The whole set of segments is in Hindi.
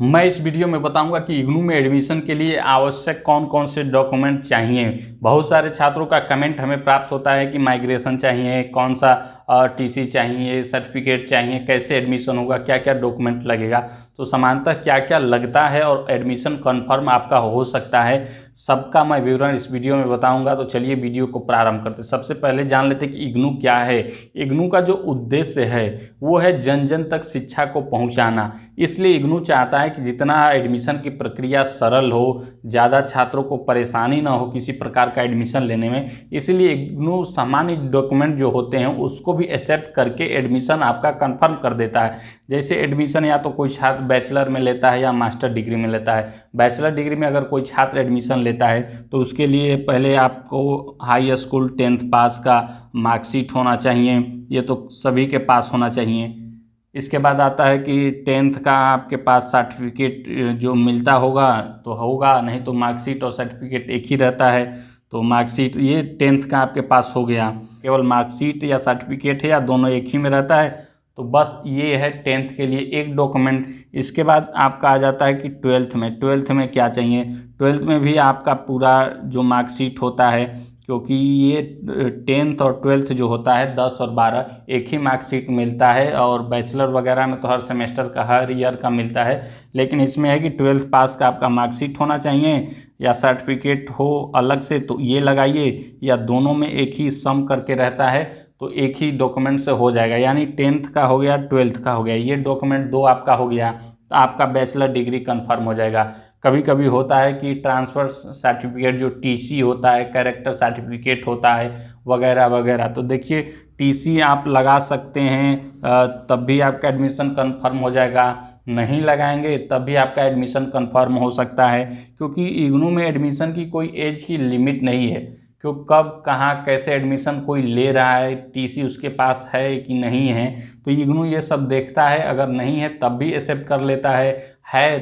मैं इस वीडियो में बताऊंगा कि इग्नू में एडमिशन के लिए आवश्यक कौन कौन से डॉक्यूमेंट चाहिए। बहुत सारे छात्रों का कमेंट हमें प्राप्त होता है कि माइग्रेशन चाहिए, कौन सा टीसी चाहिए, सर्टिफिकेट चाहिए, कैसे एडमिशन होगा, क्या क्या डॉक्यूमेंट लगेगा। तो सामान्यतः क्या क्या लगता है और एडमिशन कन्फर्म आपका हो सकता है, सबका मैं विवरण इस वीडियो में बताऊंगा। तो चलिए वीडियो को प्रारंभ करते हैं। सबसे पहले जान लेते हैं कि इग्नू क्या है। इग्नू का जो उद्देश्य है वो है जन जन तक शिक्षा को पहुंचाना। इसलिए इग्नू चाहता है कि जितना एडमिशन की प्रक्रिया सरल हो, ज़्यादा छात्रों को परेशानी ना हो किसी प्रकार का एडमिशन लेने में। इसलिए इग्नू सामान्य डॉक्यूमेंट जो होते हैं उसको भी एक्सेप्ट करके एडमिशन आपका कंफर्म कर देता है। जैसे एडमिशन या तो कोई छात्र बैचलर में लेता है या मास्टर डिग्री में लेता है। बैचलर डिग्री में अगर कोई छात्र एडमिशन लेता है तो उसके लिए पहले आपको हाई स्कूल 10th पास का मार्कशीट होना चाहिए, ये तो सभी के पास होना चाहिए। इसके बाद आता है कि 10th का आपके पास सर्टिफिकेट जो मिलता होगा तो होगा, नहीं तो मार्कशीट और सर्टिफिकेट एक ही रहता है। तो मार्कशीट ये 10th का आपके पास हो गया, केवल मार्कशीट या सर्टिफिकेट है या दोनों एक ही में रहता है। तो बस ये है 10th के लिए एक डॉक्यूमेंट। इसके बाद आपका आ जाता है कि 12th में क्या चाहिए। 12th में भी आपका पूरा जो मार्कशीट होता है, क्योंकि ये 10th और 12th जो होता है 10 और 12 एक ही मार्कशीट मिलता है, और बैचलर वगैरह में तो हर सेमेस्टर का हर ईयर का मिलता है। लेकिन इसमें है कि 12th पास का आपका मार्कशीट होना चाहिए या सर्टिफिकेट हो अलग से तो ये लगाइए, या दोनों में एक ही सम करके रहता है तो एक ही डॉक्यूमेंट से हो जाएगा। यानी 10th का हो गया, 12th का हो गया, ये डॉक्यूमेंट दो आपका हो गया तो आपका बैचलर डिग्री कंफर्म हो जाएगा। कभी कभी होता है कि ट्रांसफ़र सर्टिफिकेट जो टीसी होता है, कैरेक्टर सर्टिफिकेट होता है वगैरह वगैरह। तो देखिए टीसी आप लगा सकते हैं तब भी आपका एडमिशन कंफर्म हो जाएगा, नहीं लगाएंगे तब भी आपका एडमिशन कंफर्म हो सकता है। क्योंकि इग्नू में एडमिशन की कोई एज की लिमिट नहीं है, क्यों कब कहाँ कैसे एडमिशन कोई ले रहा है, टीसी उसके पास है कि नहीं है, तो इग्नू ये सब देखता है। अगर नहीं है तब भी एक्सेप्ट कर लेता है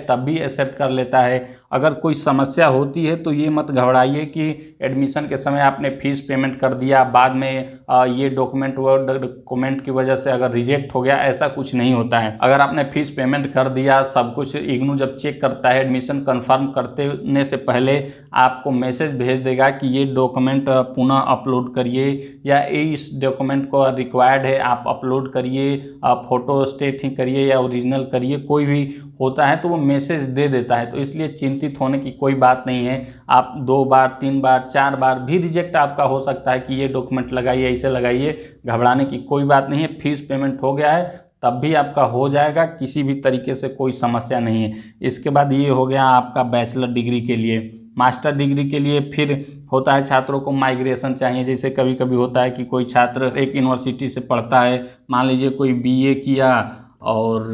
तब भी एक्सेप्ट कर लेता है। अगर कोई समस्या होती है तो ये मत घबराइए कि एडमिशन के समय आपने फ़ीस पेमेंट कर दिया, बाद में ये डॉक्यूमेंट की वजह से अगर रिजेक्ट हो गया, ऐसा कुछ नहीं होता है। अगर आपने फ़ीस पेमेंट कर दिया, सब कुछ इग्नू जब चेक करता है एडमिशन कंफर्म करने से पहले आपको मैसेज भेज देगा कि ये डॉक्यूमेंट पुनः अपलोड करिए, या इस डॉक्यूमेंट को रिक्वायर्ड है आप अपलोड करिए, फ़ोटो स्टेट ही करिए या ओरिजिनल करिए, कोई भी होता है तो वो मैसेज दे देता है। तो इसलिए चिंतित होने की कोई बात नहीं है। आप 2 बार 3 बार 4 बार भी रिजेक्ट आपका हो सकता है कि ये डॉक्यूमेंट लगाइए, ऐसे लगाइए, घबराने की कोई बात नहीं है। फीस पेमेंट हो गया है तब भी आपका हो जाएगा, किसी भी तरीके से कोई समस्या नहीं है। इसके बाद ये हो गया आपका बैचलर डिग्री के लिए। मास्टर डिग्री के लिए फिर होता है छात्रों को माइग्रेशन चाहिए। जैसे कभी कभी होता है कि कोई छात्र एक यूनिवर्सिटी से पढ़ता है, मान लीजिए कोई बीए किया और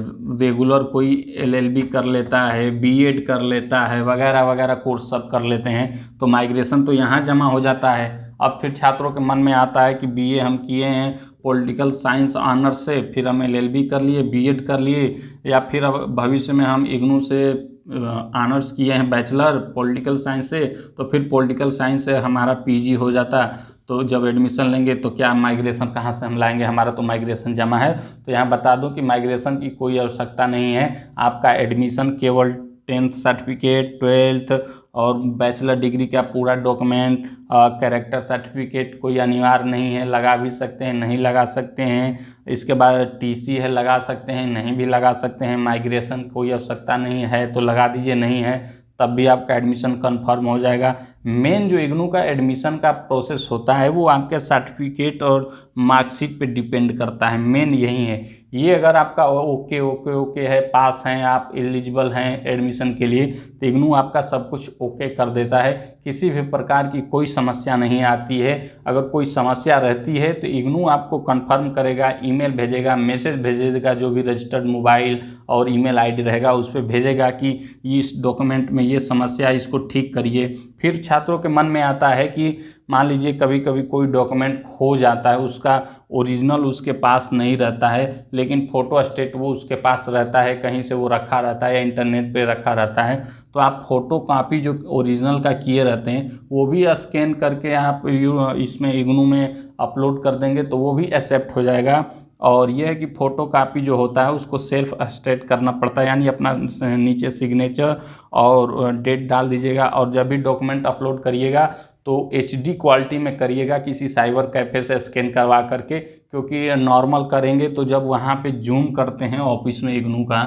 रेगुलर कोई एलएलबी कर लेता है, बीएड कर लेता है, वगैरह वगैरह कोर्स सब कर लेते हैं, तो माइग्रेशन तो यहाँ जमा हो जाता है। अब फिर छात्रों के मन में आता है कि बीए हम किए हैं पॉलिटिकल साइंस ऑनर्स से, फिर हम एलएलबी कर लिए, बीएड कर लिए, या फिर अब भविष्य में हम इग्नू से ऑनर्स किए हैं बैचलर पॉलिटिकल साइंस से, तो फिर पॉलिटिकल साइंस से हमारा पीजी हो जाता। तो जब एडमिशन लेंगे तो क्या माइग्रेशन कहाँ से हम लाएंगे, हमारा तो माइग्रेशन जमा है। तो यहाँ बता दूं कि माइग्रेशन की कोई आवश्यकता नहीं है। आपका एडमिशन केवल 10th सर्टिफिकेट, 12th और बैचलर डिग्री का पूरा डॉक्यूमेंट, कैरेक्टर सर्टिफिकेट कोई अनिवार्य नहीं है, लगा भी सकते हैं, नहीं लगा सकते हैं। इसके बाद टीसी है, लगा सकते हैं, नहीं भी लगा सकते हैं। माइग्रेशन कोई आवश्यकता नहीं है तो लगा दीजिए, नहीं है तब भी आपका एडमिशन कंफर्म हो जाएगा। मेन जो इग्नू का एडमिशन का प्रोसेस होता है वो आपके सर्टिफिकेट और मार्कशीट पे डिपेंड करता है, मेन यही है। ये अगर आपका ओके ओके ओके है, पास हैं आप, एलिजिबल हैं एडमिशन के लिए, तो इग्नू आपका सब कुछ ओके कर देता है। किसी भी प्रकार की कोई समस्या नहीं आती है। अगर कोई समस्या रहती है तो इग्नू आपको कंफर्म करेगा, ईमेल भेजेगा, मैसेज भेजेगा, जो भी रजिस्टर्ड मोबाइल और ईमेल आईडी रहेगा उस पर भेजेगा कि इस डॉक्यूमेंट में ये समस्या है, इसको ठीक करिए। फिर छात्रों के मन में आता है कि मान लीजिए कभी कभी कोई डॉक्यूमेंट खो जाता है, उसका ओरिजिनल उसके पास नहीं रहता है, लेकिन फ़ोटो स्टेट वो उसके पास रहता है, कहीं से वो रखा रहता है या इंटरनेट पे रखा रहता है। तो आप फ़ोटो कॉपी जो ओरिजिनल का किए रहते हैं वो भी स्कैन करके आप इसमें इग्नू में अपलोड कर देंगे तो वो भी एक्सेप्ट हो जाएगा। और यह है कि फ़ोटो कापी जो होता है उसको सेल्फ अटेस्ट करना पड़ता है, यानी अपना नीचे सिग्नेचर और डेट डाल दीजिएगा। और जब भी डॉक्यूमेंट अपलोड करिएगा तो HD क्वालिटी में करिएगा, किसी साइबर कैफ़े से स्कैन करवा करके, क्योंकि नॉर्मल करेंगे तो जब वहाँ पे जूम करते हैं ऑफिस में इग्नू का,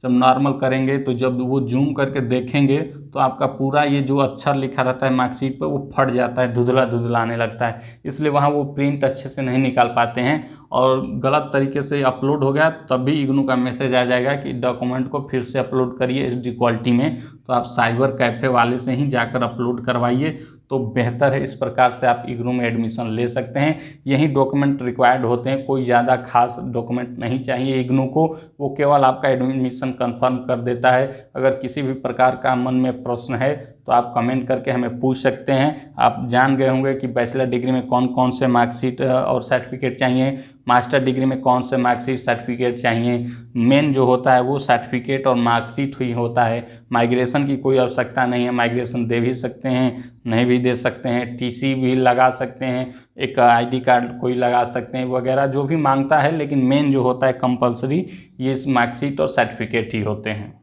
जब नॉर्मल करेंगे तो जब वो जूम करके देखेंगे तो आपका पूरा ये जो अक्षर लिखा रहता है मार्कशीट पर वो फट जाता है, धुंधला धुंधला आने लगता है, इसलिए वहाँ वो प्रिंट अच्छे से नहीं निकाल पाते हैं। और गलत तरीके से अपलोड हो गया तब भी इग्नू का मैसेज आ जाएगा कि डॉक्यूमेंट को फिर से अपलोड करिए HD क्वालिटी में। तो आप साइबर कैफ़े वाले से ही जाकर अपलोड करवाइए तो बेहतर है। इस प्रकार से आप इग्नू में एडमिशन ले सकते हैं। यही डॉक्यूमेंट रिक्वायर्ड होते हैं, कोई ज़्यादा खास डॉक्यूमेंट नहीं चाहिए इग्नू को, वो केवल आपका एडमिशन कंफर्म कर देता है। अगर किसी भी प्रकार का मन में प्रश्न है तो आप कमेंट करके हमें पूछ सकते हैं। आप जान गए होंगे कि बैचलर डिग्री में कौन कौन से मार्कशीट और सर्टिफिकेट चाहिए, मास्टर डिग्री में कौन से मार्कशीट सर्टिफिकेट चाहिए। मेन जो होता है वो सर्टिफिकेट और मार्कशीट ही होता है, माइग्रेशन की कोई आवश्यकता नहीं है। माइग्रेशन दे भी सकते हैं, नहीं भी दे सकते हैं, TC भी लगा सकते हैं, एक ID कार्ड कोई लगा सकते हैं, वगैरह जो भी मांगता है। लेकिन मेन जो होता है कंपलसरी ये मार्कशीट और सर्टिफिकेट ही होते हैं।